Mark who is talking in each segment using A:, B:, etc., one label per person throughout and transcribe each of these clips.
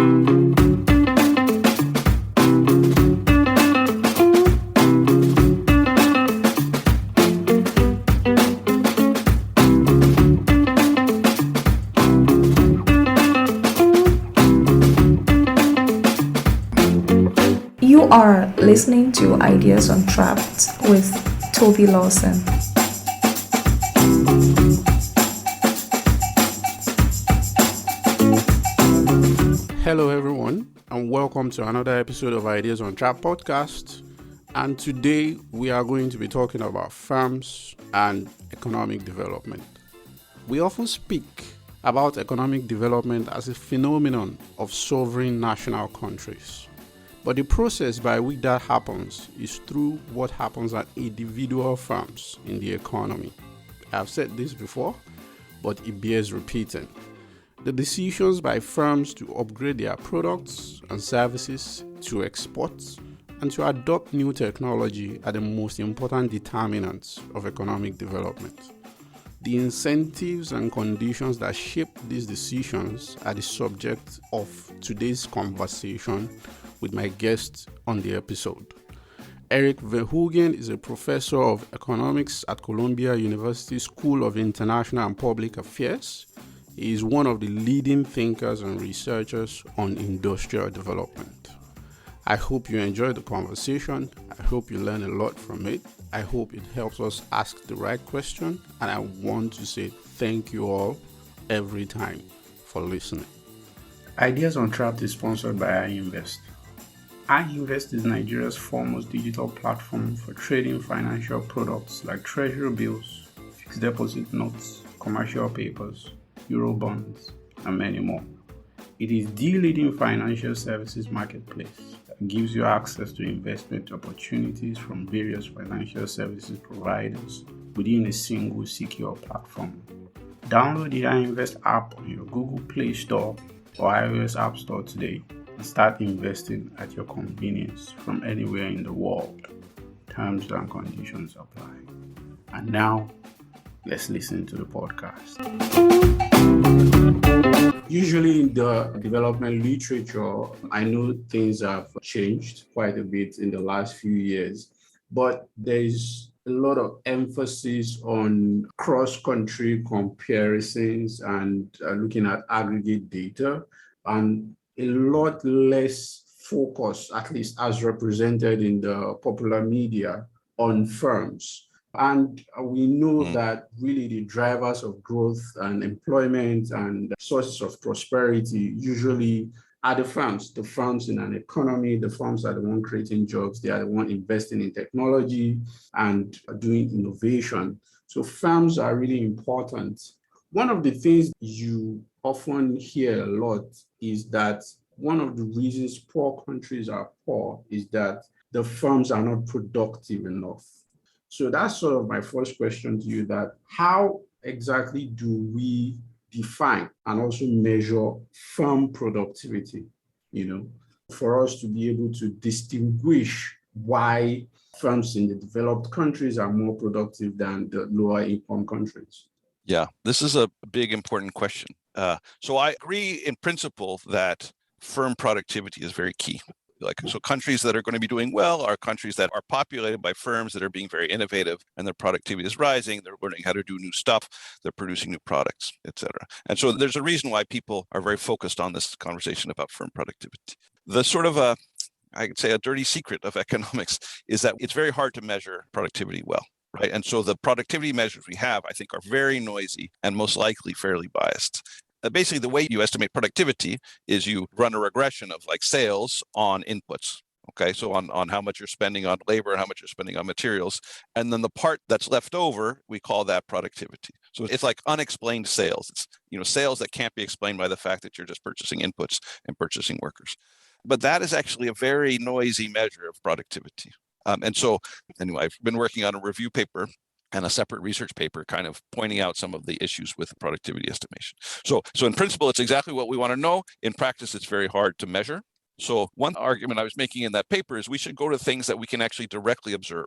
A: You are listening to Ideas on Trapped with Tobi Lawson.
B: Hello everyone, and welcome to another episode of Ideas on Trapped podcast. And today we are going to be talking about firms and economic development. We often speak about economic development as a phenomenon of sovereign national countries. But the process by which that happens is through what happens at individual firms in the economy. I've said this before, but it bears repeating. The decisions by firms to upgrade their products and services, to export, and to adopt new technology are the most important determinants of economic development. The incentives and conditions that shape these decisions are the subject of today's conversation with my guest on the episode. Eric Verhoogen is a professor of economics at Columbia University School of International and Public Affairs. He is one of the leading thinkers and researchers on industrial development. I hope you enjoyed the conversation. I hope you learn a lot from it. I hope it helps us ask the right question. And I want to say thank you all every time for listening. Ideas on Trapped is sponsored by iInvest. iInvest is Nigeria's foremost digital platform for trading financial products like treasury bills, fixed deposit notes, commercial papers, euro bonds, and many more. It is the leading financial services marketplace that gives you access to investment opportunities from various financial services providers within a single secure platform. Download the iInvest app on your Google Play Store or iOS App Store today and start investing at your convenience from anywhere in the world. Terms and conditions apply. And now, let's listen to the podcast. Usually in the development literature, I know things have changed quite a bit in the last few years, but there's a lot of emphasis on cross-country comparisons and looking at aggregate data, and a lot less focus, at least as represented in the popular media, on firms. And we know that really the drivers of growth and employment and sources of prosperity usually are the firms in an economy. The firms are the one creating jobs. They are the one investing in technology and doing innovation. So firms are really important. One of the things you often hear a lot is that one of the reasons poor countries are poor is that the firms are not productive enough. So that's sort of my first question to you, that how exactly do we define and also measure firm productivity, for us to be able to distinguish why firms in the developed countries are more productive than the lower income countries?
C: Yeah, this is a big, important question. So I agree in principle that firm productivity is very key. So countries that are going to be doing well are countries that are populated by firms that are being very innovative and their productivity is rising. They're learning how to do new stuff. They're producing new products, etc. And so there's a reason why people are very focused on this conversation about firm productivity. The sort of I could say a dirty secret of economics is that it's very hard to measure productivity well. Right. And so the productivity measures we have, I think, are very noisy and most likely fairly biased. Basically, the way you estimate productivity is you run a regression of like sales on inputs. Okay, so on how much you're spending on labor, how much you're spending on materials. And then the part that's left over, we call that productivity. So it's like unexplained sales. It's sales that can't be explained by the fact that you're just purchasing inputs and purchasing workers. But that is actually a very noisy measure of productivity. And so anyway, I've been working on a review paper and a separate research paper kind of pointing out some of the issues with productivity estimation. So in principle, it's exactly what we want to know. In practice, it's very hard to measure. So one argument I was making in that paper is we should go to things that we can actually directly observe.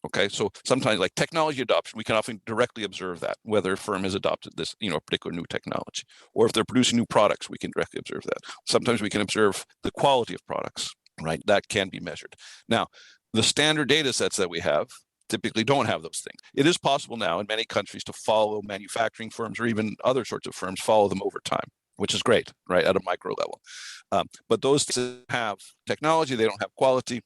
C: Okay, so sometimes like technology adoption, we can often directly observe that, whether a firm has adopted this, particular new technology, or if they're producing new products, we can directly observe that. Sometimes we can observe the quality of products, right? That can be measured. Now, the standard data sets that we have typically don't have those things. It is possible now in many countries to follow manufacturing firms or even other sorts of firms, follow them over time, which is great, right, at a micro level. But those have technology, they don't have quality.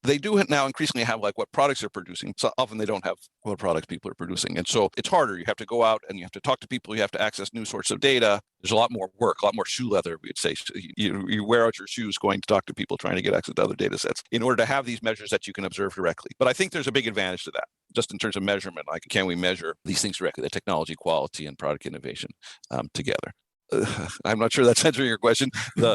C: They do now increasingly have like what products they're producing. So often they don't have what products people are producing. And so it's harder. You have to go out and you have to talk to people. You have to access new sorts of data. There's a lot more work, a lot more shoe leather, we'd say. So you wear out your shoes going to talk to people, trying to get access to other data sets in order to have these measures that you can observe directly. But I think there's a big advantage to that, just in terms of measurement. Like, can we measure these things directly, the technology quality and product innovation together? I'm not sure that's answering your question. I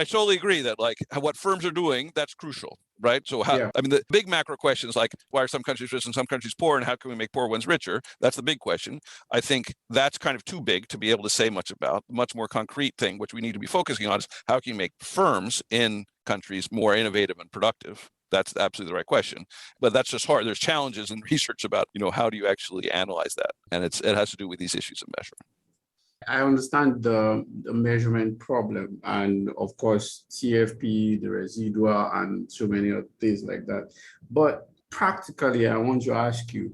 C: totally agree that like what firms are doing, that's crucial, right? So the big macro question is like, why are some countries rich and some countries poor, and how can we make poor ones richer? That's the big question. I think that's kind of too big to be able to say much about. Much more concrete thing, which we need to be focusing on, is how can you make firms in countries more innovative and productive? That's absolutely the right question, but that's just hard. There's challenges in research about, how do you actually analyze that? And it has to do with these issues of measurement.
B: I understand the measurement problem, and of course, TFP, the residual, and so many other things like that. But practically, I want to ask you,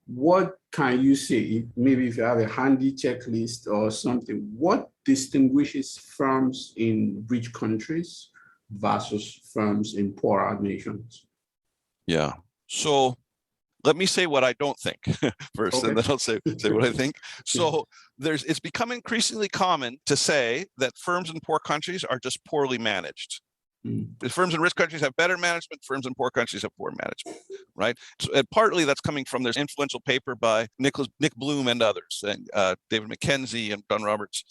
B: what can you say, maybe if you have a handy checklist or something, what distinguishes firms in rich countries versus firms in poorer nations?
C: Yeah. So let me say what I don't think first, okay, and then I'll say what I think. So it's become increasingly common to say that firms in poor countries are just poorly managed. Firms in rich countries have better management, firms in poor countries have poor management, right? So, and partly that's coming from this influential paper by Nick Bloom and others, and David McKenzie and John Roberts.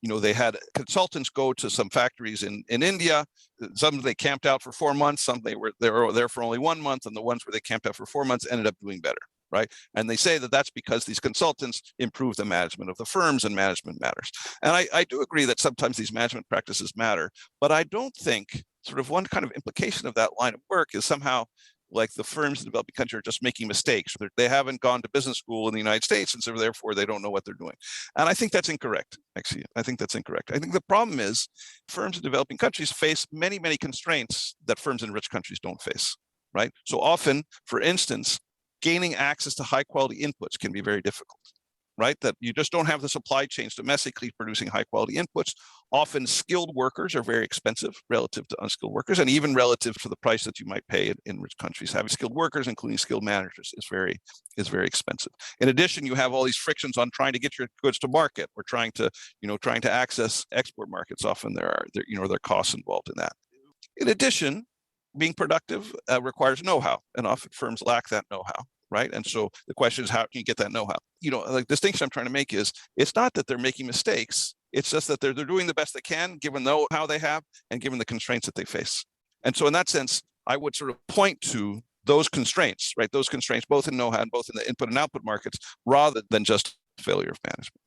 C: They had consultants go to some factories in India. Some they camped out for 4 months, some they were there for only 1 month, and the ones where they camped out for 4 months ended up doing better, right? And they say that that's because these consultants improve the management of the firms, and management matters. And I do agree that sometimes these management practices matter, but I don't think sort of one kind of implication of that line of work is somehow like the firms in the developing country are just making mistakes. They haven't gone to business school in the United States, and so therefore they don't know what they're doing. And I think that's incorrect, actually. I think that's incorrect. I think the problem is firms in developing countries face many, many constraints that firms in rich countries don't face, right? So often, for instance, gaining access to high quality inputs can be very difficult, right? That you just don't have the supply chains domestically producing high quality inputs. Often skilled workers are very expensive relative to unskilled workers, and even relative to the price that you might pay in rich countries. Having skilled workers, including skilled managers, is very expensive. In addition, you have all these frictions on trying to get your goods to market, or trying to access export markets. Often there are costs involved in that. In addition, being productive requires know-how, and often firms lack that know-how, right? And so the question is, how can you get that know-how? The distinction I'm trying to make is, it's not that they're making mistakes. It's just that they're doing the best they can, given the know-how they have and given the constraints that they face. And so in that sense, I would sort of point to those constraints, right? Those constraints, both in know-how and both in the input and output markets, rather than just failure of management.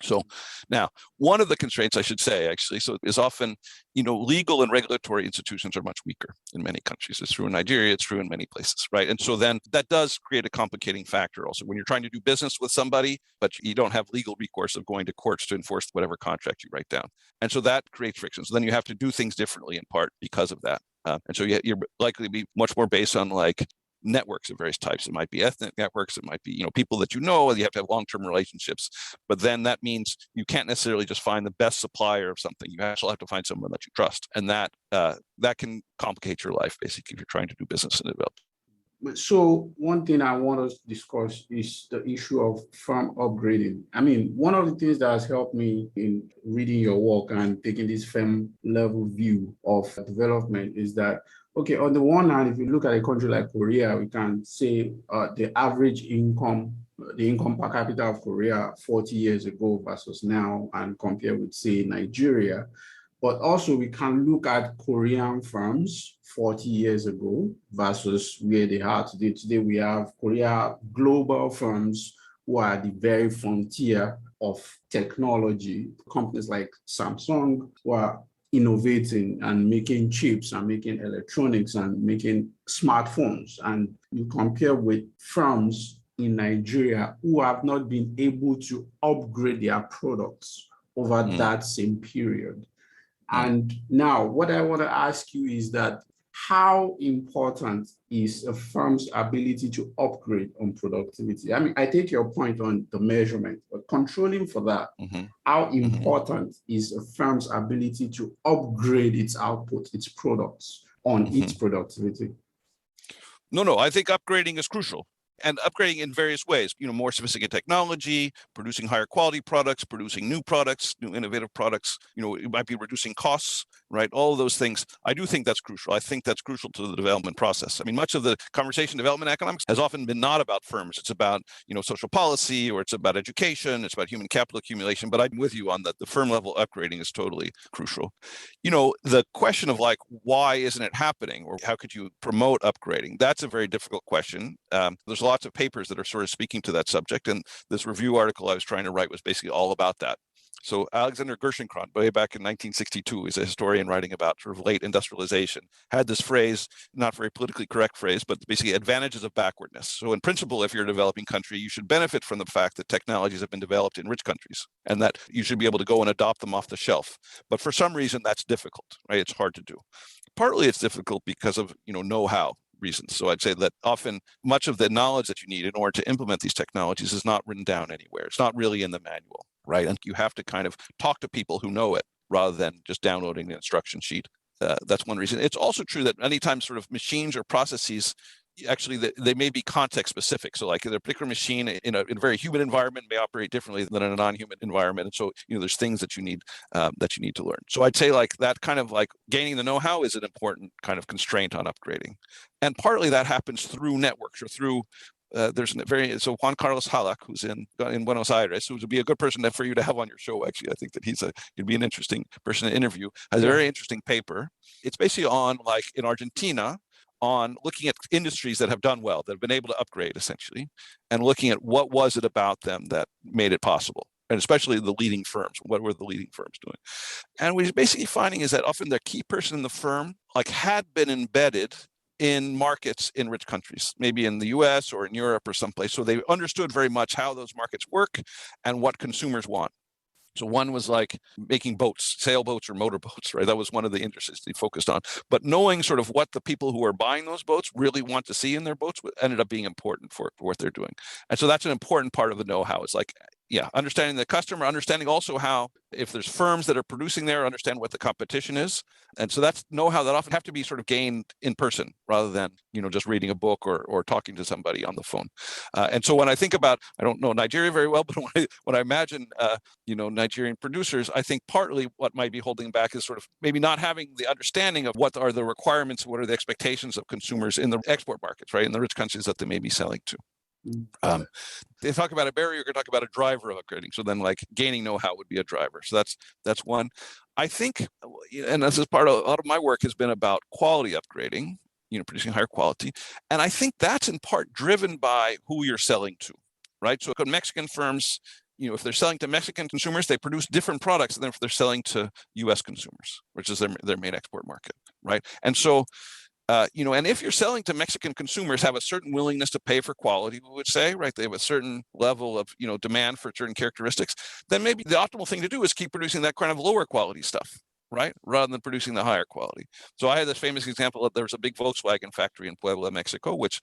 C: So now, one of the constraints, I should say, actually, is often, legal and regulatory institutions are much weaker in many countries. It's true in Nigeria, it's true in many places, right? And so then that does create a complicating factor also. When you're trying to do business with somebody, but you don't have legal recourse of going to courts to enforce whatever contract you write down. And so that creates friction. So then you have to do things differently, in part because of that. And so you're likely to be much more based on like networks of various types. It might be ethnic networks, it might be people that and you have to have long-term relationships. But then that means you can't necessarily just find the best supplier of something. You actually have to find someone that you trust, and that can complicate your life, basically, if you're trying to do business and develop.
B: So one thing I want us to discuss is the issue of firm upgrading. I mean, one of the things that has helped me in reading your work and taking this firm level view of development is that, okay, on the one hand, if you look at a country like Korea, we can say the average income, the income per capita of Korea 40 years ago versus now, and compare with, say, Nigeria. But also we can look at Korean firms 40 years ago versus where they are today. Today we have Korea global firms who are the very frontier of technology. Companies like Samsung, who are innovating and making chips and making electronics and making smartphones. And you compare with firms in Nigeria who have not been able to upgrade their products over that same period. And now what I want to ask you is that how important is a firm's ability to upgrade on productivity? I mean, I take your point on the measurement, but controlling for that, how important is a firm's ability to upgrade its output, its products on its productivity?
C: No, I think upgrading is crucial. And upgrading in various ways, more sophisticated technology, producing higher quality products, producing new products, new innovative products, it might be reducing costs, right? All of those things. I do think that's crucial. I think that's crucial to the development process. I mean, much of the conversation development economics has often been not about firms. It's about, social policy, or it's about education, it's about human capital accumulation. But I'm with you on that. The firm level upgrading is totally crucial. The question of why isn't it happening, or how could you promote upgrading? That's a very difficult question. There's lots of papers that are sort of speaking to that subject, and this review article I was trying to write was basically all about that. So Alexander Gerschenkron, way back in 1962, is a historian writing about sort of late industrialization, had this phrase, not very politically correct phrase, but basically advantages of backwardness. So in principle, if you're a developing country, you should benefit from the fact that technologies have been developed in rich countries and that you should be able to go and adopt them off the shelf. But for some reason, that's difficult, right? It's hard to do. Partly it's difficult because of, know-how reasons. So I'd say that often much of the knowledge that you need in order to implement these technologies is not written down anywhere. It's not really in the manual, right? And you have to kind of talk to people who know it rather than just downloading the instruction sheet. That's one reason. It's also true that many times sort of machines or processes, actually they may be context specific. So like a particular machine in a very human environment may operate differently than in a non-human environment. And so, there's things that you need to learn. So I'd say that kind of gaining the know-how is an important kind of constraint on upgrading. And partly that happens through networks or through so Juan Carlos Halak, who's in Buenos Aires, who would be a good person for you to have on your show. Actually, I think that he'd be an interesting person to interview. Has a very interesting paper. It's basically on in Argentina, on looking at industries that have done well, that have been able to upgrade essentially, and looking at what was it about them that made it possible. And especially the leading firms, what were the leading firms doing? And what he's basically finding is that often the key person in the firm had been embedded in markets in rich countries, maybe in the US or in Europe or someplace. So they understood very much how those markets work and what consumers want. So one was making boats, sailboats or motorboats, right? That was one of the industries they focused on. But knowing sort of what the people who are buying those boats really want to see in their boats ended up being important for what they're doing. And so that's an important part of the know-how. It's understanding the customer, understanding also how, if there's firms that are producing there, understand what the competition is. And so that's know-how that often have to be sort of gained in person rather than, just reading a book or talking to somebody on the phone. And so when I think about, I don't know Nigeria very well, but when I imagine, Nigerian producers, I think partly what might be holding back is sort of maybe not having the understanding of what are the requirements, what are the expectations of consumers in the export markets, right? In the rich countries that they may be selling to. They talk about a barrier, you're going to talk about a driver of upgrading. So then gaining know-how would be a driver. So that's one. I think, and this is a lot of my work has been about quality upgrading, producing higher quality. And I think that's in part driven by who you're selling to, right? So Mexican firms, if they're selling to Mexican consumers, they produce different products than if they're selling to US consumers, which is their main export market, right? And so and if you're selling to Mexican consumers, have a certain willingness to pay for quality, we would say, right? They have a certain level of, demand for certain characteristics. Then maybe the optimal thing to do is keep producing that kind of lower quality stuff, right? Rather than producing the higher quality. So I had this famous example of there was a big Volkswagen factory in Puebla, Mexico, which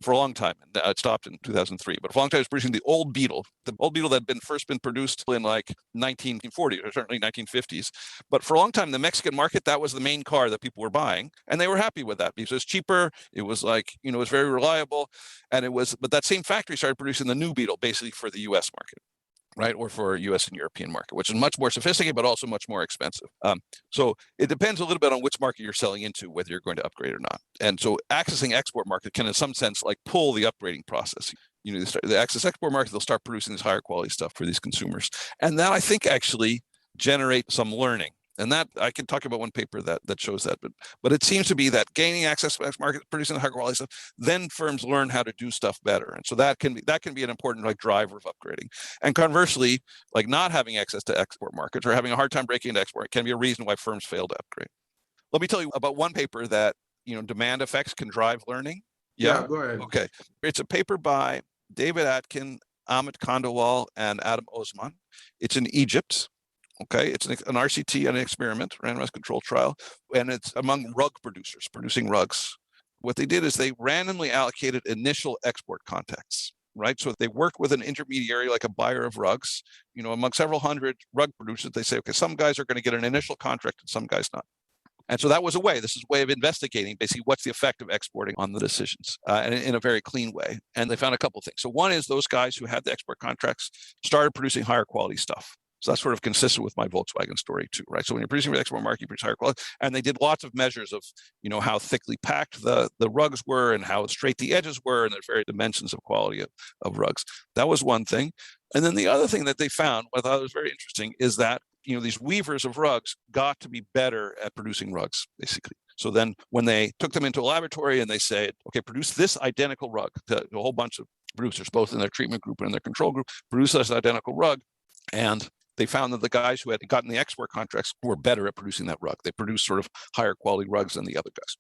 C: for a long time, it stopped in 2003, but for a long time it was producing the old Beetle that had first been produced in 1940 or certainly 1950s. But for a long time, the Mexican market, that was the main car that people were buying, and they were happy with that because it was cheaper. It was it was very reliable, but that same factory started producing the new Beetle basically for the US market, right? Or for a US and European market, which is much more sophisticated, but also much more expensive. So it depends a little bit on which market you're selling into, whether you're going to upgrade or not. And so accessing export market can in some sense pull the upgrading process. The access export market, they'll start producing this higher quality stuff for these consumers. And that I think actually generate some learning. And that I can talk about one paper that shows that, but it seems to be that gaining access to market, producing high quality stuff, then firms learn how to do stuff better. And so that can be an important like driver of upgrading. And conversely, like not having access to export markets or having a hard time breaking into export can be a reason why firms fail to upgrade. Let me tell you about one paper that, demand effects can drive learning.
B: Yeah, go ahead.
C: Okay. It's a paper by David Atkin, Amit Khandewal, and Adam Osman. It's in Egypt. Okay, it's an RCT, an experiment, randomized control trial, and it's among rug producers producing rugs. What they did is they randomly allocated initial export contacts, right? So they worked with an intermediary, like a buyer of rugs, among several hundred rug producers. They say, okay, some guys are going to get an initial contract and some guys not. And so that was this is a way of investigating basically what's the effect of exporting on the decisions, and in a very clean way. And they found a couple of things. So one is those guys who had the export contracts started producing higher quality stuff. So that's sort of consistent with my Volkswagen story too, right? So when you're producing for the export market, you produce higher quality. And they did lots of measures of, how thickly packed the rugs were and how straight the edges were, and the various dimensions of quality of rugs. That was one thing. And then the other thing that they found, what I thought was very interesting, is that, these weavers of rugs got to be better at producing rugs, basically. So then when they took them into a laboratory and they said, okay, produce this identical rug to a whole bunch of producers, both in their treatment group and in their control group, produce this identical rug. And they found that the guys who had gotten the export contracts were better at producing that rug. They produced sort of higher quality rugs than the other guys,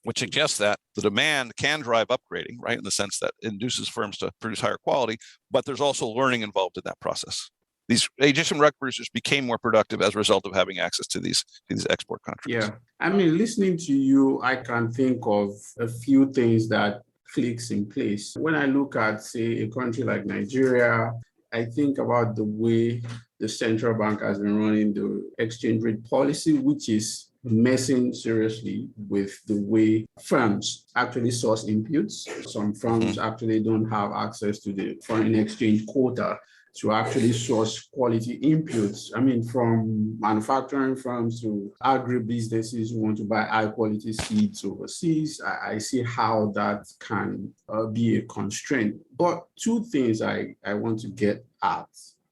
C: which suggests that the demand can drive upgrading, right? In the sense that it induces firms to produce higher quality, but there's also learning involved in that process. These Egyptian rug producers became more productive as a result of having access to these export contracts.
B: Yeah. I mean, listening to you, I can think of a few things that clicks in place. When I look at, say, a country like Nigeria, I think about the way the central bank has been running the exchange rate policy, which is messing seriously with the way firms actually source inputs. Some firms actually don't have access to the foreign exchange quota to actually source quality inputs. I mean, from manufacturing firms to agribusinesses who want to buy high quality seeds overseas, I see how that can be a constraint. But two things I want to get at.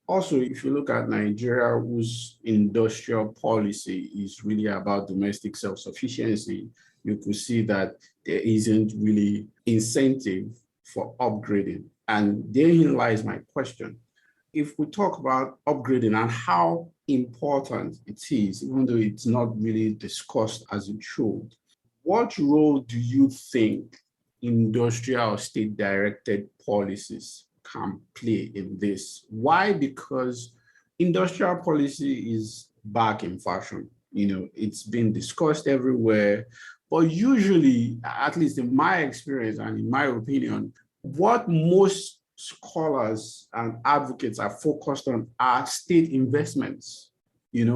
B: Also, if you look at Nigeria, whose industrial policy is really about domestic self-sufficiency, you could see that there isn't really incentive for upgrading. And therein lies my question. If we talk about upgrading and how important it is, even though it's not really discussed as it should, what role do you think industrial or state-directed policies can play in this? Why? Because industrial policy is back in fashion. It's been discussed everywhere, but usually, at least in my experience and in my opinion, what most scholars and advocates are focused on are state investments.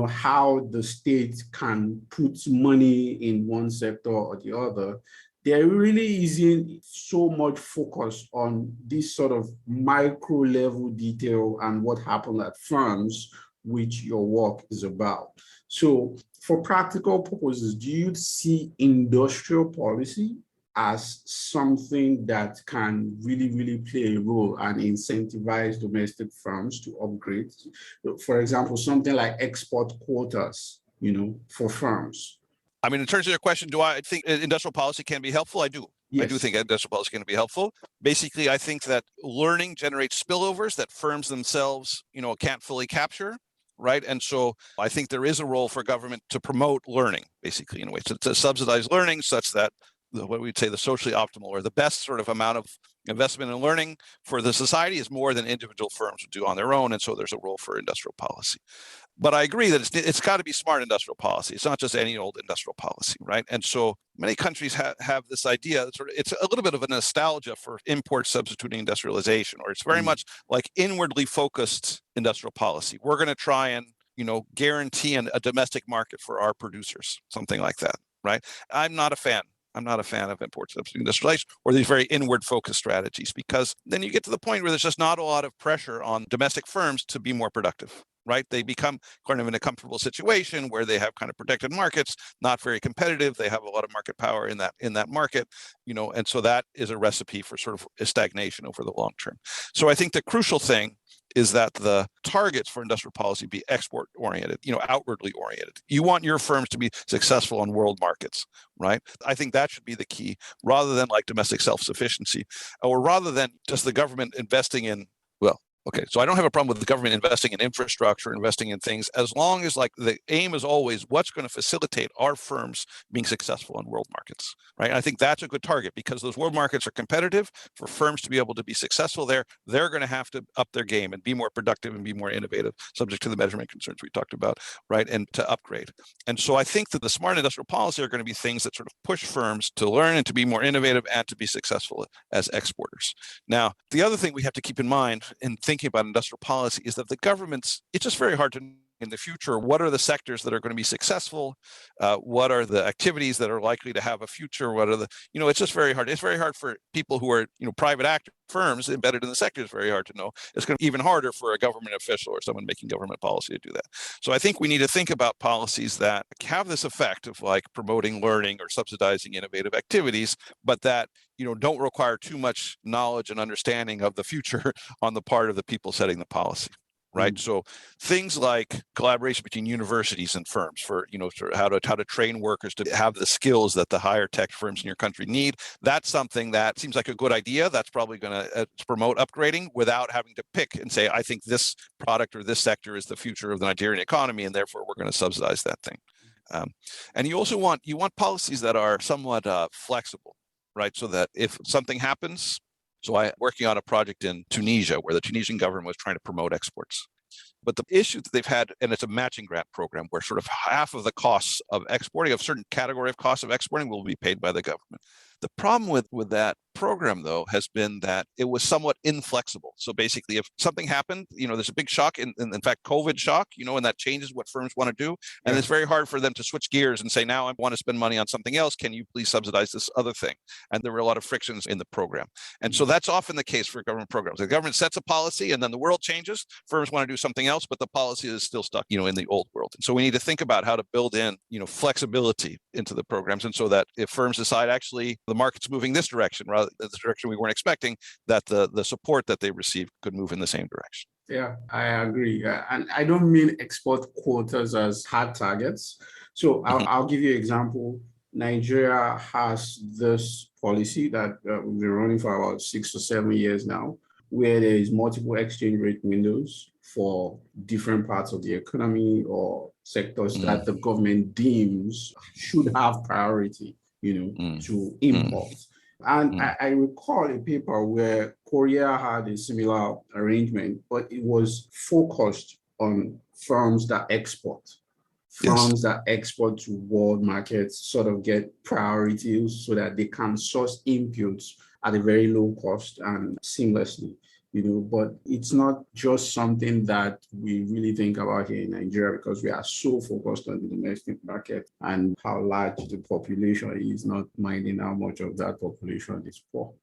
B: How the state can put money in one sector or the other. There really isn't so much focus on this sort of micro level detail and what happened at firms, which your work is about. So for practical purposes, do you see industrial policy as something that can really, really play a role and incentivize domestic firms to upgrade? For example, something like export quotas, for firms.
C: I mean, in terms of your question, do I think industrial policy can be helpful? I do. Yes. I do think industrial policy can be helpful. Basically, I think that learning generates spillovers that firms themselves, can't fully capture. Right. And so I think there is a role for government to promote learning, basically, in a way, to subsidize learning such that what we'd say the socially optimal or the best sort of amount of investment in learning for the society is more than individual firms would do on their own. And so there's a role for industrial policy. But I agree that it's got to be smart industrial policy. It's not just any old industrial policy, right? And so many countries have this idea, it's a little bit of a nostalgia for import substituting industrialization, or it's very much like inwardly focused industrial policy. We're going to try and, guarantee a domestic market for our producers, something like that, right? I'm not a fan of import substituting industrialization or these very inward focused strategies, because then you get to the point where there's just not a lot of pressure on domestic firms to be more productive. Right? They become kind of in a comfortable situation where they have kind of protected markets, not very competitive. They have a lot of market power in that market, and so that is a recipe for sort of a stagnation over the long term. So I think the crucial thing is that the targets for industrial policy be export oriented, outwardly oriented. You want your firms to be successful on world markets, right? I think that should be the key, rather than like domestic self-sufficiency, or rather than just the government investing in, okay, so I don't have a problem with the government investing in infrastructure, investing in things, as long as like the aim is always what's going to facilitate our firms being successful in world markets, right? I think that's a good target, because those world markets are competitive. For firms to be able to be successful there, they're going to have to up their game and be more productive and be more innovative, subject to the measurement concerns we talked about, right? And to upgrade. And so I think that the smart industrial policy are going to be things that sort of push firms to learn and to be more innovative and to be successful as exporters. Now, the other thing we have to keep in mind in thinking about industrial policy is that the governments, it's just very hard to in the future, what are the sectors that are going to be successful? What are the activities that are likely to have a future? What are the, it's just very hard. It's very hard for people who are, private actor firms embedded in the sector. It's very hard to know. It's going to be even harder for a government official or someone making government policy to do that. So I think we need to think about policies that have this effect of like promoting learning or subsidizing innovative activities, but that, don't require too much knowledge and understanding of the future on the part of the people setting the policy. Right. So things like collaboration between universities and firms for, sort of how to train workers to have the skills that the higher tech firms in your country need. That's something that seems like a good idea. That's probably going to promote upgrading without having to pick and say, I think this product or this sector is the future of the Nigerian economy, and therefore we're going to subsidize that thing. And you also want policies that are somewhat flexible, right? So that if something happens, so I'm working on a project in Tunisia where the Tunisian government was trying to promote exports. But the issue that they've had, and it's a matching grant program where sort of half of the costs of exporting, of certain category of costs of exporting, will be paid by the government. The problem with that program, though, has been that it was somewhat inflexible. So basically, if something happened, there's a big shock, in fact, COVID shock, and that changes what firms want to do. And it's very hard for them to switch gears and say, now I want to spend money on something else. Can you please subsidize this other thing? And there were a lot of frictions in the program. And so that's often the case for government programs. The government sets a policy and then the world changes. Firms want to do something else, but the policy is still stuck, in the old world. And so we need to think about how to build in, flexibility into the programs. And so that if firms decide actually the market's moving this direction, rather than the direction we weren't expecting, that the support that they receive could move in the same direction.
B: Yeah, I agree. And I don't mean export quotas as hard targets. So I'll give you an example. Nigeria has this policy that we've been running for about 6 or 7 years now, where there is multiple exchange rate windows for different parts of the economy or sectors that the government deems should have priority, to import. And I recall a paper where Korea had a similar arrangement, but it was focused on firms that export. Firms that export to world markets sort of get priorities so that they can source inputs at a very low cost and seamlessly. But it's not just something that we really think about here in Nigeria, because we are so focused on the domestic market and how large the population is, not minding how much of that population is poor.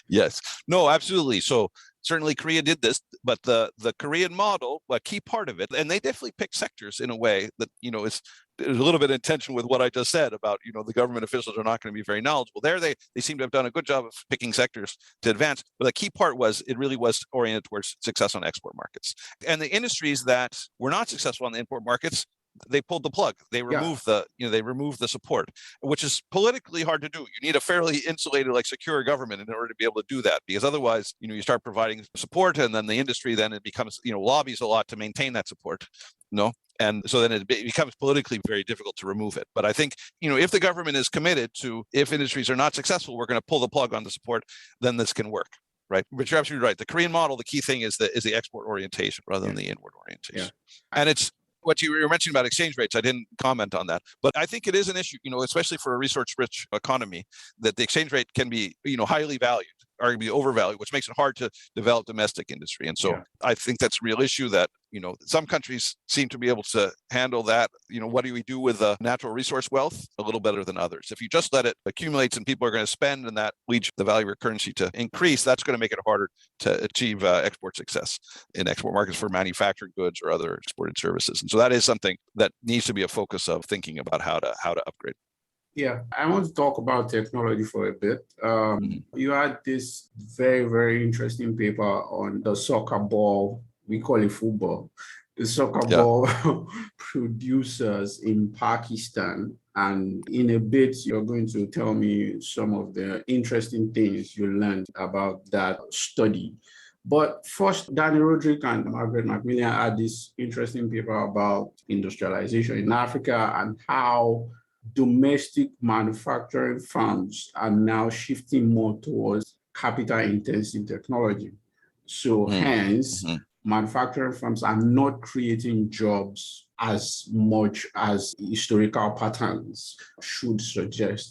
C: Yes, no, absolutely. So certainly Korea did this, but the Korean model, a key part of it, and they definitely picked sectors in a way that, is a little bit in tension with what I just said about, the government officials are not going to be very knowledgeable. There, they seem to have done a good job of picking sectors to advance. But the key part was it really was oriented towards success on export markets. And the industries that were not successful on the import markets, they pulled the plug. They removed they removed the support, which is politically hard to do. You need a fairly insulated, secure government in order to be able to do that, because otherwise, you start providing support, and then the industry then it becomes, lobbies a lot to maintain that support. And so then it becomes politically very difficult to remove it. But I think, if the government is committed to, if industries are not successful, we're going to pull the plug on the support, then this can work. Right. But you're absolutely right. The Korean model, the key thing is the export orientation rather than the inward orientation. And it's what you were mentioning about exchange rates. I didn't comment on that, but I think it is an issue, especially for a resource-rich economy, that the exchange rate can be, highly valued, arguably overvalued, which makes it hard to develop domestic industry. And so I think that's a real issue that, some countries seem to be able to handle that. What do we do with the natural resource wealth? A little better than others. If you just let it accumulate and people are going to spend, and that leads the value of your currency to increase, that's going to make it harder to achieve export success in export markets for manufactured goods or other exported services. And so that is something that needs to be a focus of thinking about how to upgrade.
B: Yeah, I want to talk about technology for a bit. You had this very, very interesting paper on the soccer ball. We call it football. The soccer
C: Yeah.
B: ball producers in Pakistan. And in a bit, you're going to tell me some of the interesting things you learned about that study. But first, Danny Roderick and Margaret Macmillan had this interesting paper about industrialization in Africa and how domestic manufacturing firms are now shifting more towards capital intensive technology. So hence,
C: Mm-hmm.
B: manufacturing firms are not creating jobs as much as historical patterns should suggest.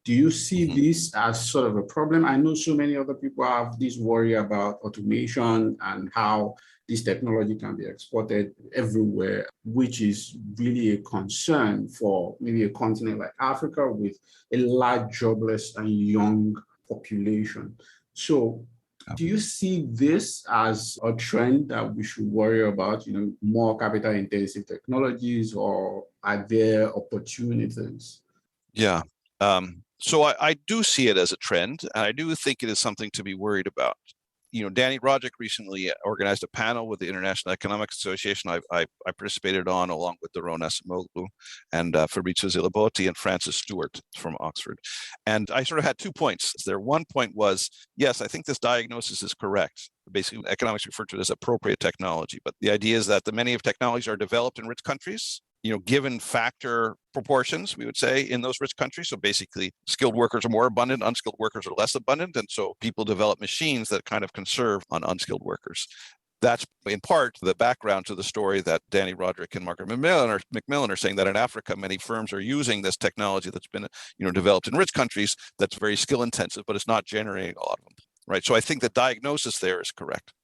B: Do you see
C: Mm-hmm.
B: this as sort of a problem? I know so many other people have this worry about automation and how this technology can be exported everywhere, which is really a concern for maybe a continent like Africa with a large jobless and young population. So do you see this as a trend that we should worry about, more capital intensive technologies, or are there opportunities?
C: Yeah. So I do see it as a trend, and I do think it is something to be worried about. Danny Roderick recently organized a panel with the International Economic Association I participated on, along with Daron Acemoglu and Fabrizio Zilabotti and Francis Stewart from Oxford. And I sort of had 2 points there. One point was, yes, I think this diagnosis is correct. Basically, economics refer to it as appropriate technology. But the idea is that the many of technologies are developed in rich countries, given factor proportions, we would say, in those rich countries. So basically, skilled workers are more abundant, unskilled workers are less abundant. And so people develop machines that kind of conserve on unskilled workers. That's in part the background to the story that Danny Roderick and Margaret Macmillan are saying, that in Africa, many firms are using this technology that's been developed in rich countries that's very skill intensive, but it's not generating a lot of them. Right. So I think the diagnosis there is correct.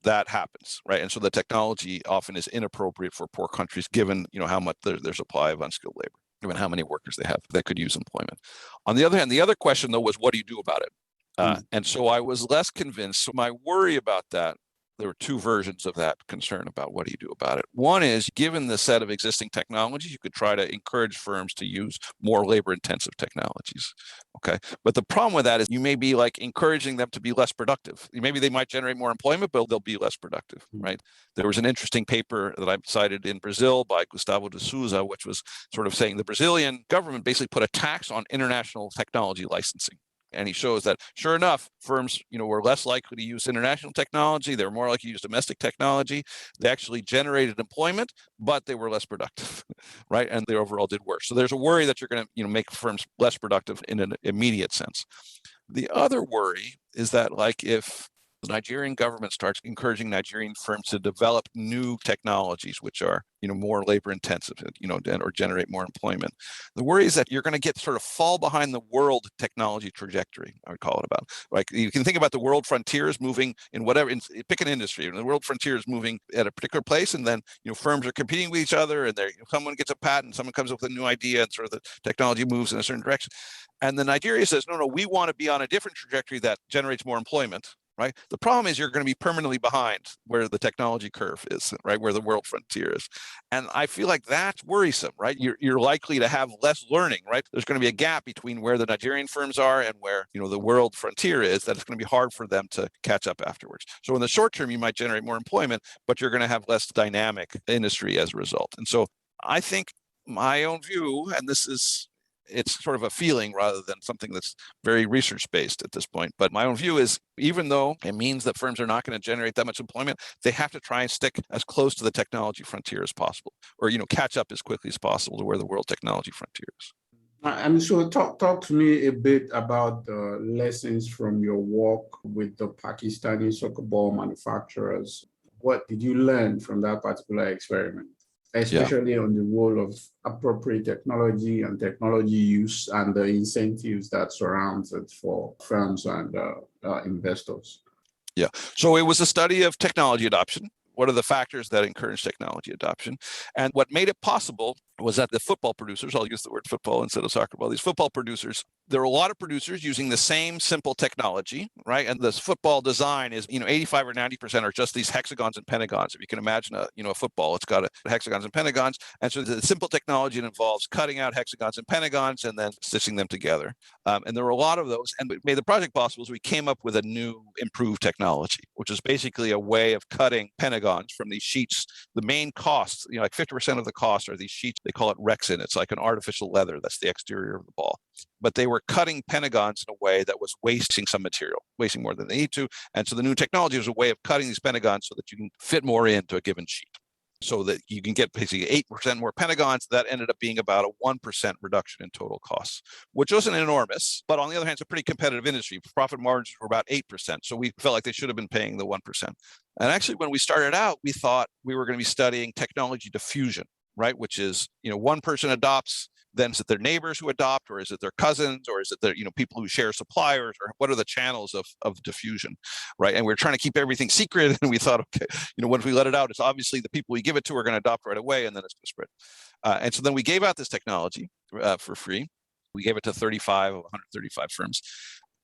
C: That happens, right? And so the technology often is inappropriate for poor countries, given how much their supply of unskilled labor, given how many workers they have that could use employment. On the other hand, the other question though was, what do you do about it? And so I was less convinced. So my worry about that, there were 2 versions of that concern about what do you do about it. One is, given the set of existing technologies, you could try to encourage firms to use more labor-intensive technologies. Okay, but the problem with that is you may be like encouraging them to be less productive. Maybe they might generate more employment, but they'll be less productive, right? There was an interesting paper that I cited in Brazil by Gustavo de Souza, which was sort of saying the Brazilian government basically put a tax on international technology licensing. And he shows that, sure enough, firms, were less likely to use international technology. They were more likely to use domestic technology. They actually generated employment, but they were less productive, right? And they overall did worse. So there's a worry that you're going to, make firms less productive in an immediate sense. The other worry is that, like, if the Nigerian government starts encouraging Nigerian firms to develop new technologies, which are, more labor intensive, or generate more employment. The worry is that you're going to get sort of fall behind the world technology trajectory, I would call it about. Like, you can think about the world frontiers moving in whatever, pick an industry, and the world frontier is moving at a particular place, and then, firms are competing with each other, and someone gets a patent, someone comes up with a new idea, and sort of the technology moves in a certain direction. And then Nigeria says, no, we want to be on a different trajectory that generates more employment. Right. The problem is you're going to be permanently behind where the technology curve is, right, where the world frontier is. And I feel like that's worrisome, right? You're likely to have less learning, right? There's going to be a gap between where the Nigerian firms are and where, the world frontier is, that it's going to be hard for them to catch up afterwards. So in the short term, you might generate more employment, but you're going to have less dynamic industry as a result. And so I think my own view, and it's sort of a feeling rather than something that's very research-based at this point. But my own view is, even though it means that firms are not going to generate that much employment, they have to try and stick as close to the technology frontier as possible, or, catch up as quickly as possible to where the world technology frontier is.
B: And so talk to me a bit about the lessons from your work with the Pakistani soccer ball manufacturers. What did you learn from that particular experiment, especially on the role of appropriate technology and technology use and the incentives that surrounds it for firms and investors?
C: Yeah. So it was a study of technology adoption. What are the factors that encourage technology adoption? And what made it possible was that the football producers, I'll use the word football instead of soccer ball, these football producers, there are a lot of producers using the same simple technology, right? And this football design is, 85 or 90% are just these hexagons and pentagons. If you can imagine a football, it's got hexagons and pentagons. And so the simple technology involves cutting out hexagons and pentagons and then stitching them together. And there were a lot of those. And what made the project possible is we came up with a new improved technology, which is basically a way of cutting pentagons from these sheets. The main costs, like 50% of the cost are these sheets. They call it Rexin. It's like an artificial leather. That's the exterior of the ball. But they were cutting pentagons in a way that was wasting some material, wasting more than they need to. And so the new technology was a way of cutting these pentagons so that you can fit more into a given sheet, so that you can get basically 8% more pentagons. That ended up being about a 1% reduction in total costs, which wasn't enormous, but on the other hand, it's a pretty competitive industry. Profit margins were about 8%. So we felt like they should have been paying the 1%. And actually, when we started out, we thought we were going to be studying technology diffusion, right? Which is, one person adopts, then is it their neighbors who adopt, or is it their cousins, or is it their, people who share suppliers, or what are the channels of diffusion, right? And we're trying to keep everything secret. And we thought, okay, once we let it out, it's obviously the people we give it to are going to adopt right away, and then it's going to spread. And so then we gave out this technology for free. We gave it to 135 firms.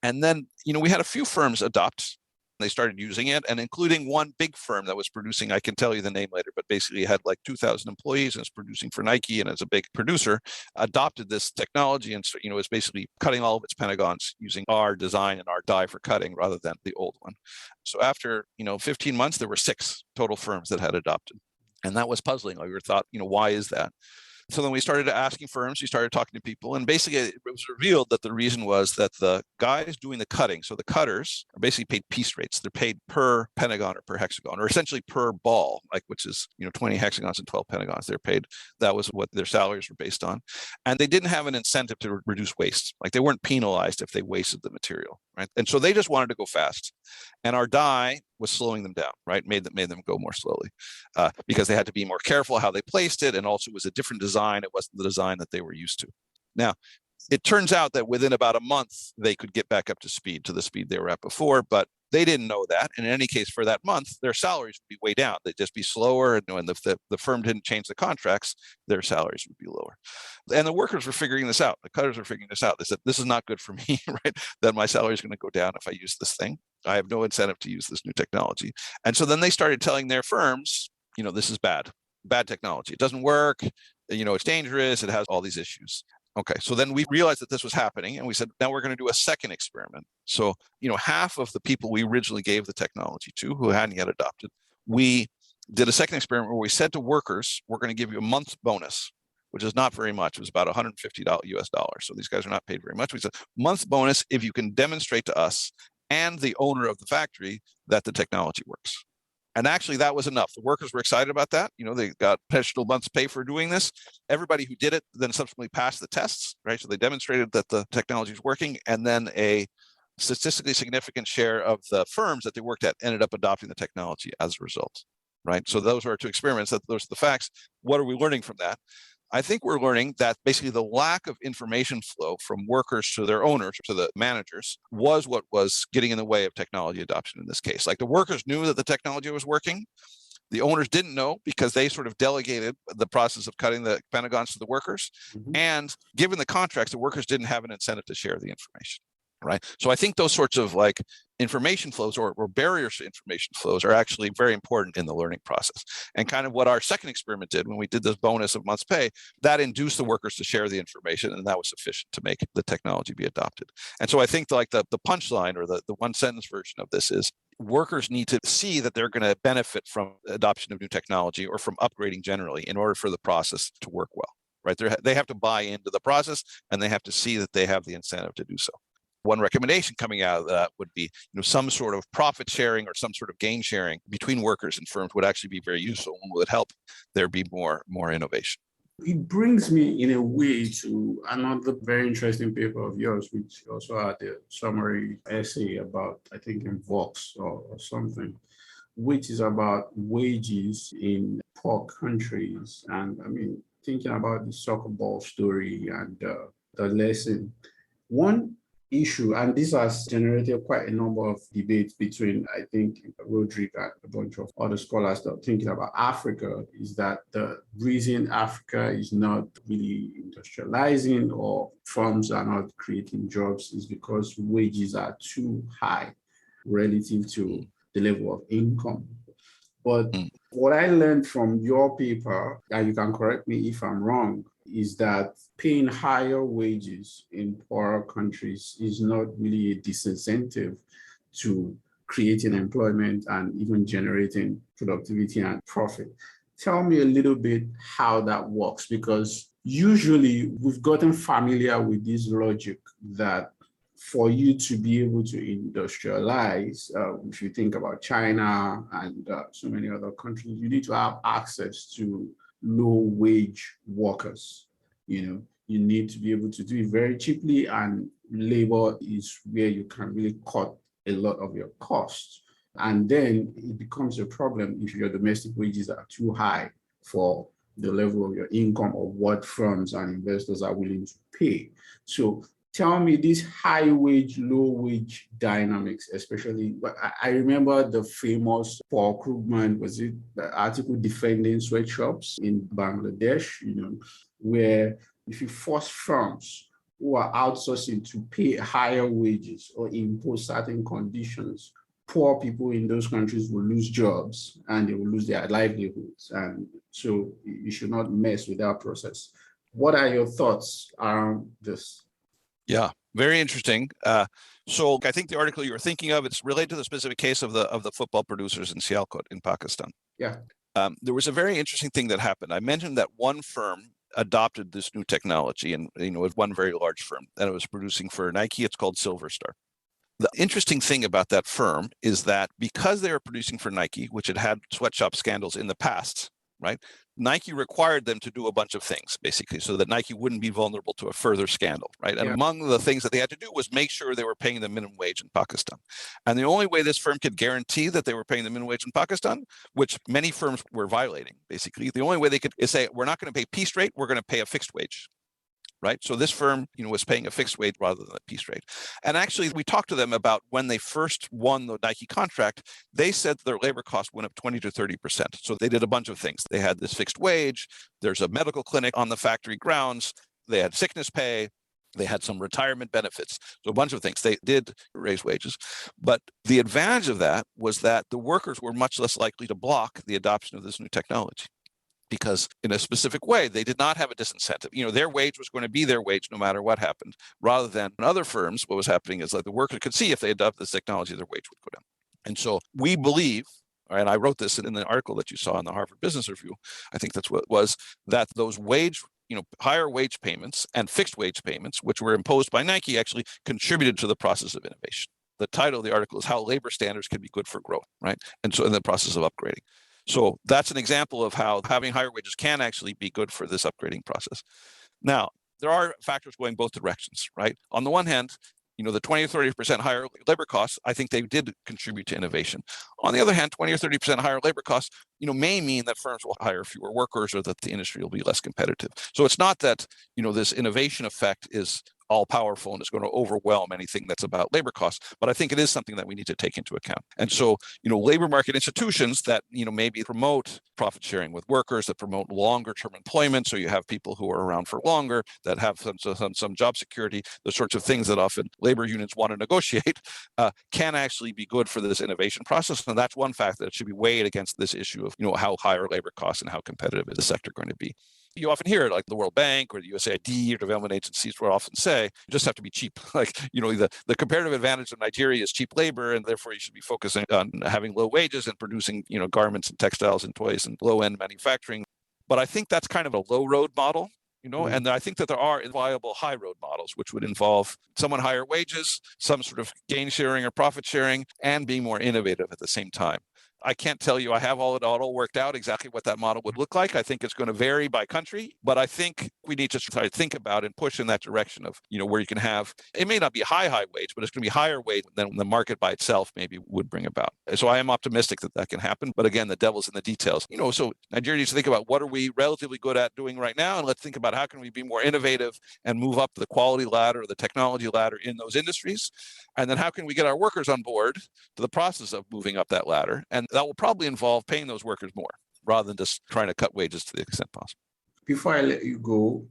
C: And then, we had a few firms adopt. They started using it, and including one big firm that was producing, I can tell you the name later, but basically had like 2,000 employees and is producing for Nike and is a big producer, adopted this technology and is basically cutting all of its pentagons using our design and our die for cutting rather than the old one. So after 15 months, there were 6 total firms that had adopted, and that was puzzling. We thought, why is that? So then we started asking firms, we started talking to people, and basically it was revealed that the reason was that the guys doing the cutting, so the cutters, are basically paid piece rates. They're paid per pentagon or per hexagon, or essentially per ball, which is 20 hexagons and 12 pentagons. They're paid. That was what their salaries were based on. And they didn't have an incentive to reduce waste. They weren't penalized if they wasted the material, right? And so they just wanted to go fast. And our die was slowing them down, right? Made them go more slowly because they had to be more careful how they placed it, and also it was a different design. It wasn't the design that they were used to. Now, it turns out that within about a month, they could get back up to the speed they were at before, but they didn't know that. And in any case, for that month, their salaries would be way down. They'd just be slower. And when the firm didn't change the contracts, their salaries would be lower. And the workers were figuring this out. The cutters were figuring this out. They said, this is not good for me, right? That my salary is going to go down if I use this thing. I have no incentive to use this new technology. And so then they started telling their firms, this is bad technology. It doesn't work. It's dangerous. It has all these issues. Okay, so then we realized that this was happening, and we said, now we're going to do a second experiment. So, half of the people we originally gave the technology to who hadn't yet adopted, we did a second experiment where we said to workers, we're going to give you a month's bonus, which is not very much. It was about $150 US dollars. So these guys are not paid very much. We said, month's bonus if you can demonstrate to us and the owner of the factory that the technology works. And actually, that was enough. The workers were excited about that. They got additional month's pay for doing this. Everybody who did it then subsequently passed the tests, right? So they demonstrated that the technology is working. And then a statistically significant share of the firms that they worked at ended up adopting the technology as a result, right? So those are our 2 experiments. Those are the facts. What are we learning from that? I think we're learning that basically the lack of information flow from workers to their owners, to the managers, was what was getting in the way of technology adoption in this case. The workers knew that the technology was working. The owners didn't know because they sort of delegated the process of cutting the pentagons to the workers. Mm-hmm. And given the contracts, the workers didn't have an incentive to share the information. Right. So I think those sorts of information flows or barriers to information flows are actually very important in the learning process. And kind of what our second experiment did when we did this bonus of month's pay, that induced the workers to share the information, and that was sufficient to make the technology be adopted. And so I think the punchline or the one sentence version of this is workers need to see that they're going to benefit from adoption of new technology or from upgrading generally in order for the process to work well. Right. They have to buy into the process, and they have to see that they have the incentive to do so. One recommendation coming out of that would be, some sort of profit sharing or some sort of gain sharing between workers and firms would actually be very useful and would help there be more innovation.
D: It brings me in a way to another very interesting paper of yours, which also had a summary essay about, I think, in Vox or something, which is about wages in poor countries. And thinking about the soccer ball story and the lesson. One issue, and this has generated quite a number of debates between, I think, Roderick and a bunch of other scholars that are thinking about Africa, is that the reason Africa is not really industrializing or firms are not creating jobs is because wages are too high relative to the level of income. But what I learned from your paper, and you can correct me if I'm wrong, is that paying higher wages in poorer countries is not really a disincentive to creating employment and even generating productivity and profit. Tell me a little bit how that works, because usually we've gotten familiar with this logic that for you to be able to industrialize, if you think about China and so many other countries, you need to have access to low wage workers. You need to be able to do it very cheaply, and labor is where you can really cut a lot of your costs. And then it becomes a problem if your domestic wages are too high for the level of your income or what firms and investors are willing to pay. So tell me this high wage, low wage dynamics, especially. I remember the famous Paul Krugman, was it the article defending sweatshops in Bangladesh, where if you force firms who are outsourcing to pay higher wages or impose certain conditions, poor people in those countries will lose jobs and they will lose their livelihoods. And so you should not mess with that process. What are your thoughts around this?
C: Yeah, very interesting. So I think the article you were thinking of, it's related to the specific case of the football producers in Sialkot in Pakistan.
D: Yeah.
C: There was a very interesting thing that happened. I mentioned that one firm adopted this new technology, and it was one very large firm, and it was producing for Nike. It's called Silver Star. The interesting thing about that firm is that because they were producing for Nike, which had had sweatshop scandals in the past, right? Nike required them to do a bunch of things, basically, so that Nike wouldn't be vulnerable to a further scandal, right? And among the things that they had to do was make sure they were paying the minimum wage in Pakistan. And the only way this firm could guarantee that they were paying the minimum wage in Pakistan, which many firms were violating, basically, the only way they could is say, we're not going to pay piece rate, we're going to pay a fixed wage. Right. So this firm, was paying a fixed wage rather than a piece rate. And actually, we talked to them about when they first won the Nike contract, they said their labor cost went up 20 to 30%. So they did a bunch of things. They had this fixed wage. There's a medical clinic on the factory grounds. They had sickness pay. They had some retirement benefits. So a bunch of things. They did raise wages. But the advantage of that was that the workers were much less likely to block the adoption of this new technology, because in a specific way, they did not have a disincentive. Their wage was going to be their wage no matter what happened, rather than in other firms, what was happening is that the worker could see if they adopted this technology, their wage would go down. And so we believe, and I wrote this in the article that you saw in the Harvard Business Review, I think that's what it was, that those higher wage payments and fixed wage payments, which were imposed by Nike, actually contributed to the process of innovation. The title of the article is How Labor Standards Can Be Good for Growth, right? And so in the process of upgrading. So that's an example of how having higher wages can actually be good for this upgrading process. Now, there are factors going both directions, right? On the one hand, the 20 or 30% higher labor costs, I think they did contribute to innovation. On the other hand, 20 or 30% higher labor costs, may mean that firms will hire fewer workers or that the industry will be less competitive. So it's not that, this innovation effect is all powerful and is going to overwhelm anything that's about labor costs, but I think it is something that we need to take into account. And so, labor market institutions that, maybe promote profit sharing with workers, that promote longer term employment, so you have people who are around for longer, that have some job security, the sorts of things that often labor unions want to negotiate, can actually be good for this innovation process. And that's one fact that should be weighed against this issue of, how higher labor costs and how competitive is the sector going to be. You often hear it, like the World Bank or the USAID or development agencies will often say, you just have to be cheap. Like, the comparative advantage of Nigeria is cheap labor, and therefore you should be focusing on having low wages and producing, garments and textiles and toys and low-end manufacturing. But I think that's kind of a low-road model, and I think that there are viable high-road models, which would involve somewhat higher wages, some sort of gain sharing or profit sharing, and being more innovative at the same time. I can't tell you I have it all worked out exactly what that model would look like. I think it's going to vary by country, but I think we need to try to think about and push in that direction of, where you can have, it may not be high wage, but it's going to be higher wage than the market by itself maybe would bring about. So I am optimistic that can happen. But again, the devil's in the details. So Nigeria needs to think about what are we relatively good at doing right now, and let's think about how can we be more innovative and move up the quality ladder or the technology ladder in those industries, and then how can we get our workers on board to the process of moving up that ladder, and that will probably involve paying those workers more rather than just trying to cut wages to the extent possible.
D: Before I let you go,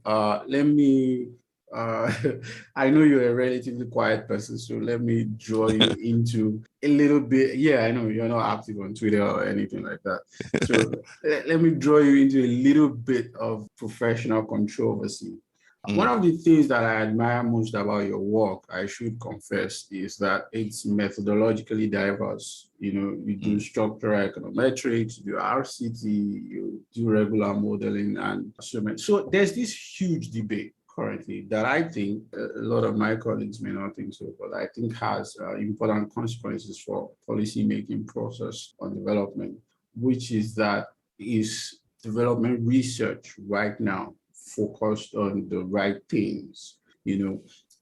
D: let me, I know you're a relatively quiet person, so let me draw you into a little bit. Yeah, I know you're not active on Twitter or anything like that. So let me draw you into a little bit of professional controversy. One of the things that I admire most about your work, I should confess, is that it's methodologically diverse. You do structural econometrics, you do RCT, you do regular modeling, and so many. So there's this huge debate currently that I think a lot of my colleagues may not think so, but I think has important consequences for policy-making process on development, which is that is development research right now focused on the right things.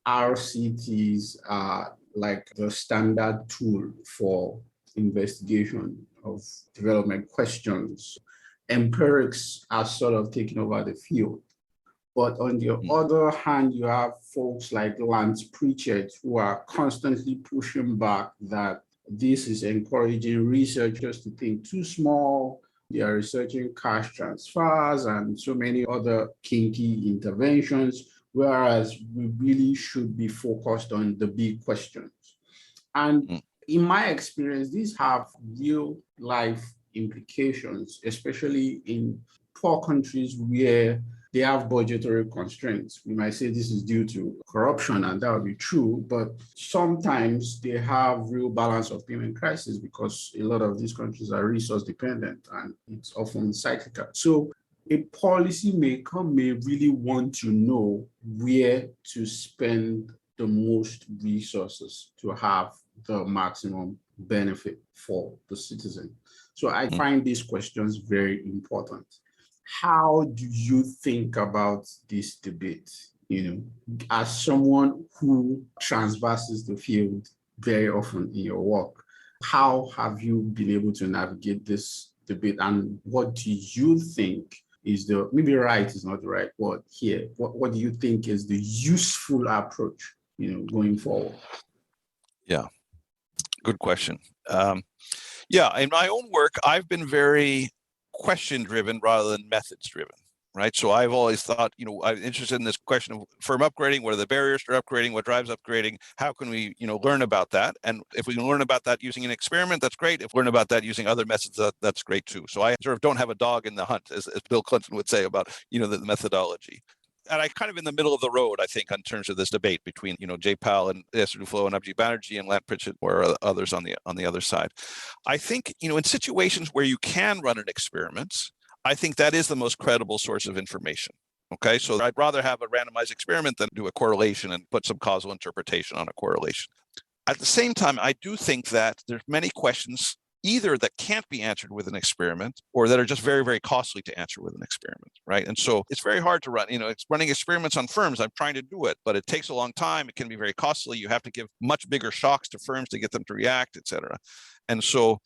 D: RCTs are like the standard tool for investigation of development questions. Empirics are sort of taking over the field. But on the other hand, you have folks like Lance Pritchett who are constantly pushing back that this is encouraging researchers to think too small. They are researching cash transfers and so many other kinky interventions, whereas we really should be focused on the big questions. And in my experience, these have real life implications, especially in poor countries where they have budgetary constraints. We might say this is due to corruption, and that would be true, but sometimes they have real balance of payment crisis because a lot of these countries are resource dependent and it's often cyclical. So a policymaker may really want to know where to spend the most resources to have the maximum benefit for the citizen. So I find these questions very important. How do you think about this debate? As someone who transverses the field very often in your work, how have you been able to navigate this debate? And what do you think is maybe right is not the right word here. What do you think is the useful approach, going forward?
C: Yeah, good question. In my own work, I've been very question-driven rather than methods-driven, right? So I've always thought, I'm interested in this question of firm upgrading. What are the barriers to upgrading? What drives upgrading? How can we, learn about that? And if we can learn about that using an experiment, that's great. If we learn about that using other methods, that's great too. So I sort of don't have a dog in the hunt, as Bill Clinton would say about, the methodology. And I kind of in the middle of the road, I think, in terms of this debate between, Jay Powell and Esther Duflo and Abhijit Banerjee and Lance Pritchett or others on the other side. I think, in situations where you can run an experiment, I think that is the most credible source of information. Okay, so I'd rather have a randomized experiment than do a correlation and put some causal interpretation on a correlation. At the same time, I do think that there's many questions either that can't be answered with an experiment or that are just very, very costly to answer with an experiment, right? And so it's very hard to run, it's running experiments on firms. I'm trying to do it, but it takes a long time. It can be very costly. You have to give much bigger shocks to firms to get them to react, et cetera. And so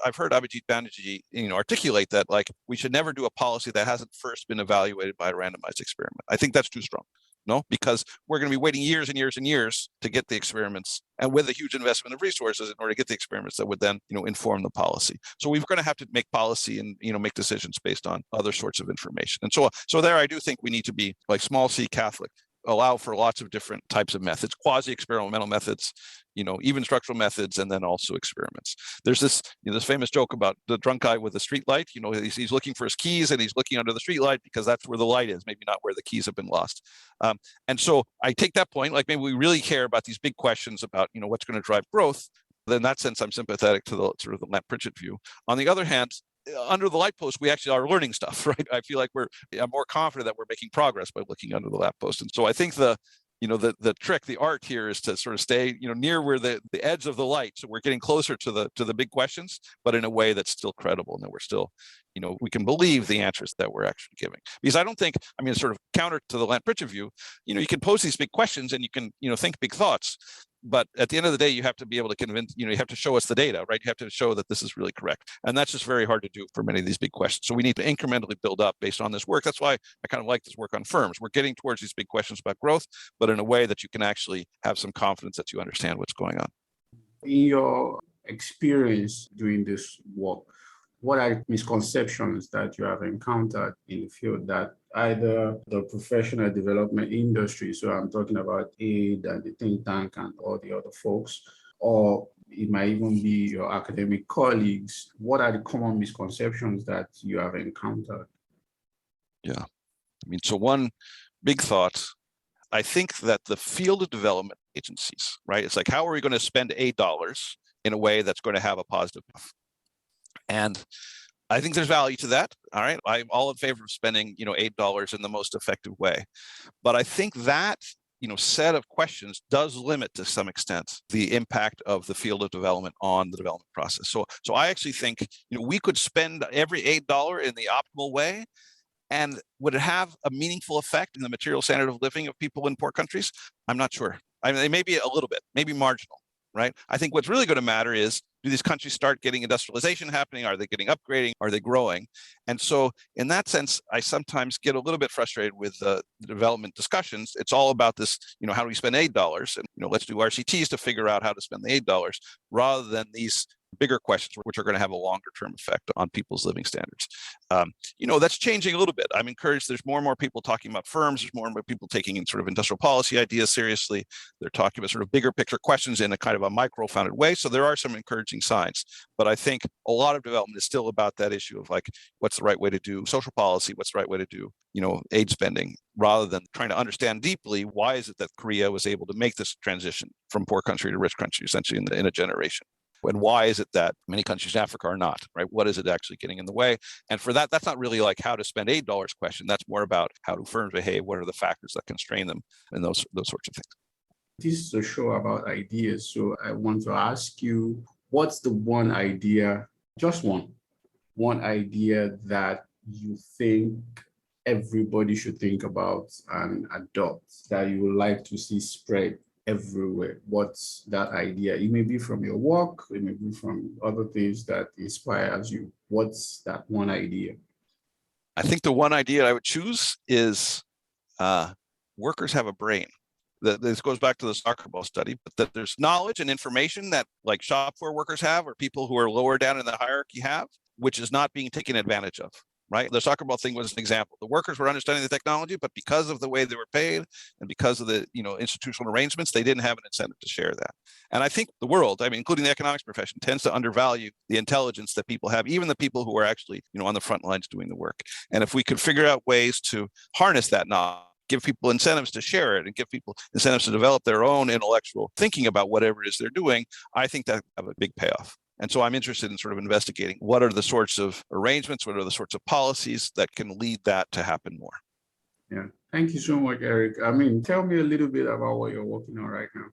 C: I've heard Abhijit Banerjee, articulate that we should never do a policy that hasn't first been evaluated by a randomized experiment. I think that's too strong. No, because we're going to be waiting years and years and years to get the experiments, and with a huge investment of resources in order to get the experiments that would then, inform the policy. So we're going to have to make policy and, make decisions based on other sorts of information. And so there, I do think we need to be small C Catholic, allow for lots of different types of methods, quasi-experimental methods, even structural methods, and then also experiments. There's this famous joke about the drunk guy with the street light. He's looking for his keys and he's looking under the street light because that's where the light is, maybe not where the keys have been lost. And so I take that point, maybe we really care about these big questions about, what's going to drive growth. Then in that sense, I'm sympathetic to the sort of the Lance Pritchett view. On the other hand, under the light post, we actually are learning stuff, right? I feel like I'm more confident that we're making progress by looking under the light post. And so I think the the trick, the art here is to sort of stay, near where the edge of the light. So we're getting closer to the big questions, but in a way that's still credible and that we're still, we can believe the answers that we're actually giving. Because I don't think, sort of counter to the Lant-Pritchard view, you can pose these big questions and you can, think big thoughts. But at the end of the day, you have to be able to convince, you have to show us the data, right? You have to show that this is really correct. And that's just very hard to do for many of these big questions. So we need to incrementally build up based on this work. That's why I kind of like this work on firms. We're getting towards these big questions about growth, but in a way that you can actually have some confidence that you understand what's going on.
D: In your experience doing this work, what are misconceptions that you have encountered in the field that either the professional development industry, so I'm talking about AID and the think tank and all the other folks, or it might even be your academic colleagues, what are the common misconceptions that you have encountered?
C: Yeah, so one big thought, I think that the field of development agencies, right? It's like, how are we going to spend $8 in a way that's going to have a positive path? And I think there's value to that. All right. I'm all in favor of spending, $8 in the most effective way. But I think that, set of questions does limit to some extent the impact of the field of development on the development process. So I actually think, we could spend every $8 in the optimal way. And would it have a meaningful effect in the material standard of living of people in poor countries? I'm not sure. Maybe a little bit, maybe marginal, right? I think what's really going to matter is, do these countries start getting industrialization happening? Are they getting upgrading? Are they growing? And so in that sense, I sometimes get a little bit frustrated with the development discussions. It's all about this, how do we spend $8? And, let's do RCTs to figure out how to spend the $8 rather than these bigger questions, which are going to have a longer term effect on people's living standards. That's changing a little bit. I'm encouraged. There's more and more people talking about firms. There's more and more people taking in sort of industrial policy ideas seriously. They're talking about sort of bigger picture questions in a kind of a micro-founded way. So there are some encouraging signs. But I think a lot of development is still about that issue of like, what's the right way to do social policy? What's the right way to do, aid spending, rather than trying to understand deeply why is it that Korea was able to make this transition from poor country to rich country essentially in a generation. And why is it that many countries in Africa are not, right? What is it actually getting in the way? And for that, that's not really like how to spend $8 question. That's more about how do firms behave? What are the factors that constrain them? And those sorts of things.
D: This is a show about ideas. So I want to ask you, what's the one idea, just one idea that you think everybody should think about and adopt, that you would like to see spread everywhere? What's that idea? It may be from your work, it may be from other things that inspires you. What's that one idea?
C: I think the one idea I would choose is workers have a brain. This goes back to the soccer ball study, but that there's knowledge and information that like shop floor workers have, or people who are lower down in the hierarchy have, which is not being taken advantage of. Right? The soccer ball thing was an example. The workers were understanding the technology, but because of the way they were paid and because of the institutional arrangements, they didn't have an incentive to share that. And I think the world, including the economics profession, tends to undervalue the intelligence that people have, even the people who are actually on the front lines doing the work. And if we could figure out ways to harness that knowledge, give people incentives to share it, and give people incentives to develop their own intellectual thinking about whatever it is they're doing, I think that would have a big payoff. And so I'm interested in sort of investigating what are the sorts of arrangements, what are the sorts of policies that can lead that to happen more.
D: Yeah, thank you so much, Eric. Tell me a little bit about what you're working on right now.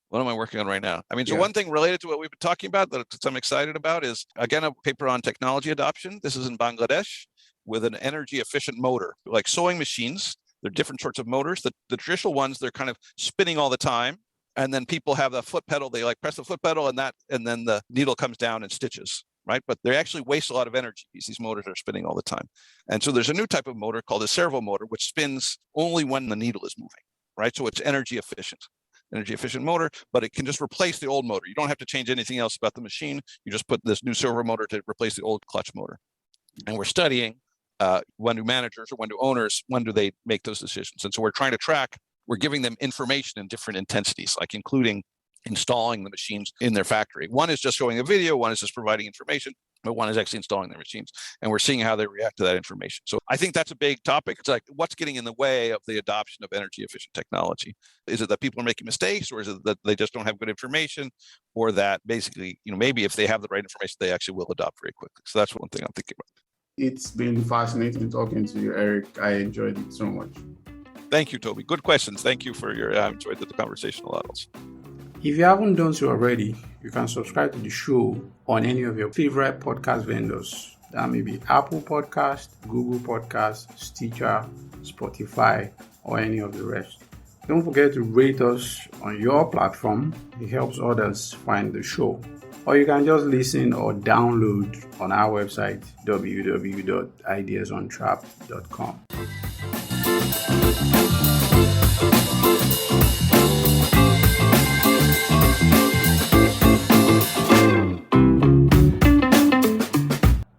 C: What am I working on right now? So one thing related to what we've been talking about that I'm excited about is, again, a paper on technology adoption. This is in Bangladesh with an energy efficient motor, like sewing machines. There are different sorts of motors. The traditional ones, they're kind of spinning all the time. And then people have the foot pedal, they like press the foot pedal and then the needle comes down and stitches, right? But they actually waste a lot of energy because these motors are spinning all the time. And so there's a new type of motor called a servo motor, which spins only when the needle is moving, right? So it's energy efficient motor, but it can just replace the old motor. You don't have to change anything else about the machine. You just put this new servo motor to replace the old clutch motor. And we're studying when do managers or when do owners, when do they make those decisions? And so we're trying to track. We're giving them information in different intensities, like including installing the machines in their factory. One is just showing a video, one is just providing information, but one is actually installing their machines. And we're seeing how they react to that information. So I think that's a big topic. It's like, what's getting in the way of the adoption of energy efficient technology? Is it that people are making mistakes, or is it that they just don't have good information, or that basically, maybe if they have the right information, they actually will adopt very quickly? So that's one thing I'm thinking about.
D: It's been fascinating talking to you, Eric. I enjoyed it so much.
C: Thank you, Tobi. Good questions. Thank you for your, I enjoyed the conversation a lot also.
D: If you haven't done so already, you can subscribe to the show on any of your favorite podcast vendors. That may be Apple Podcast, Google Podcast, Stitcher, Spotify, or any of the rest. Don't forget to rate us on your platform. It helps others find the show. Or you can just listen or download on our website, www.ideasontrap.com.